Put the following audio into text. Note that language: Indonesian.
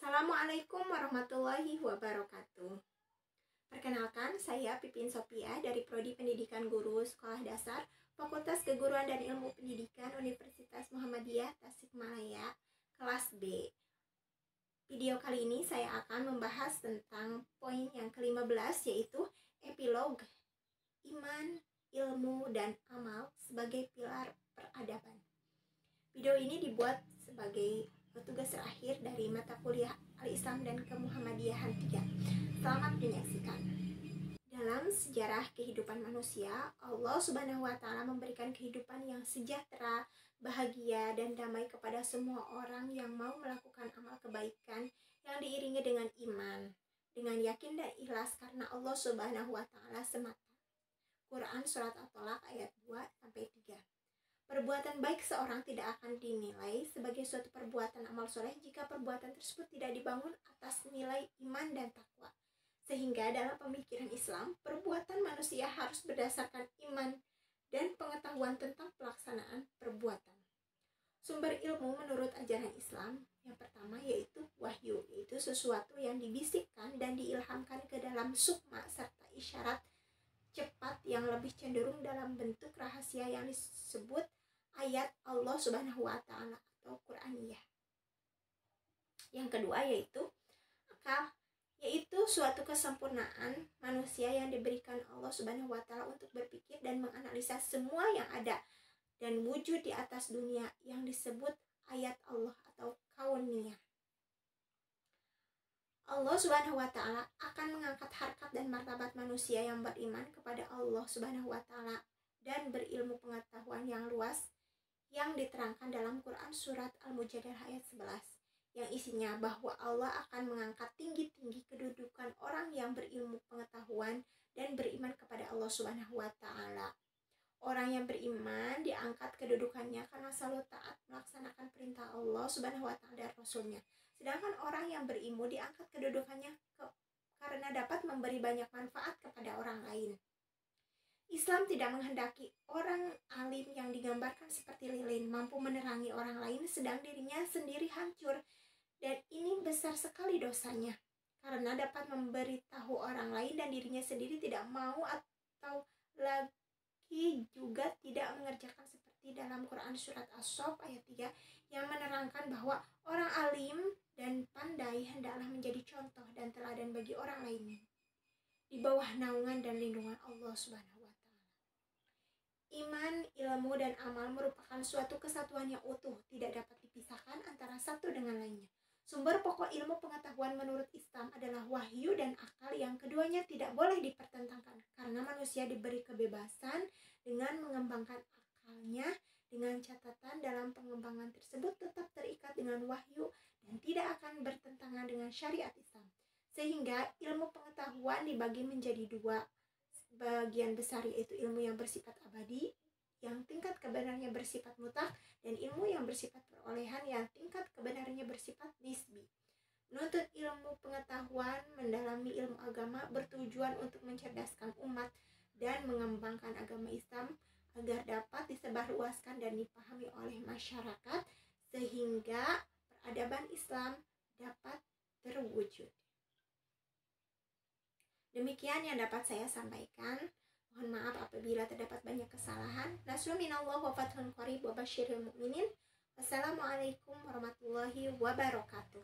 Assalamualaikum warahmatullahi wabarakatuh. Perkenalkan, saya Pipin Sophia dari Prodi Pendidikan Guru Sekolah Dasar Fakultas Keguruan dan Ilmu Pendidikan Universitas Muhammadiyah Tasikmalaya, kelas B. Video kali ini saya akan membahas tentang poin yang ke-15, yaitu epilog iman, ilmu, dan amal sebagai pilar peradaban. Video ini dibuat sebagai tugas terakhir dari mata kuliah Al-Islam dan Kemuhammadiyahan 3. Selamat menyaksikan. Dalam sejarah kehidupan manusia, Allah Subhanahu wa Ta'ala memberikan kehidupan yang sejahtera, bahagia, dan damai kepada semua orang yang mau melakukan amal kebaikan yang diiringi dengan iman, dengan yakin dan ikhlas karena Allah Subhanahu wa Ta'ala semata. Quran Surat At-Tolak ayat 2-3. Perbuatan baik seorang tidak akan dinilai sebagai suatu perbuatan amal soleh jika perbuatan tersebut tidak dibangun atas nilai iman dan takwa. Sehingga dalam pemikiran Islam, perbuatan manusia harus berdasarkan iman dan pengetahuan tentang pelaksanaan perbuatan. Sumber ilmu menurut ajaran Islam yang pertama yaitu wahyu, yaitu sesuatu yang dibisikkan dan diilhamkan ke dalam sukma serta isyarat cepat yang lebih cenderung dalam bentuk rahasia yang disebut ayat Allah Subhanahu wa Ta'ala atau Quraniyah. Yang kedua yaitu akal, yaitu suatu kesempurnaan manusia yang diberikan Allah Subhanahu wa Ta'ala untuk berpikir dan menganalisa semua yang ada dan wujud di atas dunia yang disebut ayat Allah atau kauniyah. Allah Subhanahu wa Ta'ala akan mengangkat harkat dan martabat manusia yang beriman kepada Allah Subhanahu wa Ta'ala dan berilmu pengetahuan yang luas yang diterangkan dalam Quran Surat Al-Mujadilah ayat 11, yang isinya bahwa Allah akan mengangkat tinggi-tinggi kedudukan orang yang berilmu pengetahuan dan beriman kepada Allah Subhanahu wa Ta'ala. Orang yang beriman diangkat kedudukannya karena selalu taat melaksanakan perintah Allah Subhanahu wa Ta'ala dan Rasulnya. Sedangkan orang yang berilmu diangkat kedudukannya karena dapat memberi banyak manfaat kepada orang lain. Islam tidak menghendaki orang alim yang digambarkan seperti lilin mampu menerangi orang lain sedang dirinya sendiri hancur, dan ini besar sekali dosanya karena dapat memberitahu orang lain dan dirinya sendiri tidak mau atau lagi juga tidak mengerjakan seperti dalam Quran Surat As-Sof ayat 3 yang menerangkan bahwa orang alim dan pandai hendaklah menjadi contoh dan teladan bagi orang lain di bawah naungan dan lindungan Allah Subhanahu wa Ta'ala. Iman, ilmu, dan amal merupakan suatu kesatuan yang utuh, tidak dapat dipisahkan antara satu dengan lainnya. Sumber pokok ilmu pengetahuan menurut Islam adalah wahyu dan akal yang keduanya tidak boleh dipertentangkan karena manusia diberi kebebasan dengan mengembangkan akalnya dengan catatan dalam pengembangan tersebut tetap terikat dengan wahyu dan tidak akan bertentangan dengan syariat Islam. Sehingga ilmu pengetahuan dibagi menjadi dua bagian besar, yaitu ilmu yang bersifat abadi yang tingkat kebenarannya bersifat mutlak dan ilmu yang bersifat perolehan yang tingkat kebenarannya bersifat nisbi. Menuntut ilmu pengetahuan mendalami ilmu agama bertujuan untuk mencerdaskan umat dan mengembangkan agama Islam agar dapat disebarluaskan dan dipahami oleh masyarakat sehingga peradaban Islam dapat terwujud. Demikian yang dapat saya sampaikan. Mohon maaf apabila terdapat banyak kesalahan. Nasrun minallah wa fathun qarib wa basyiril mu'minin. Wassalamualaikum warahmatullahi wabarakatuh.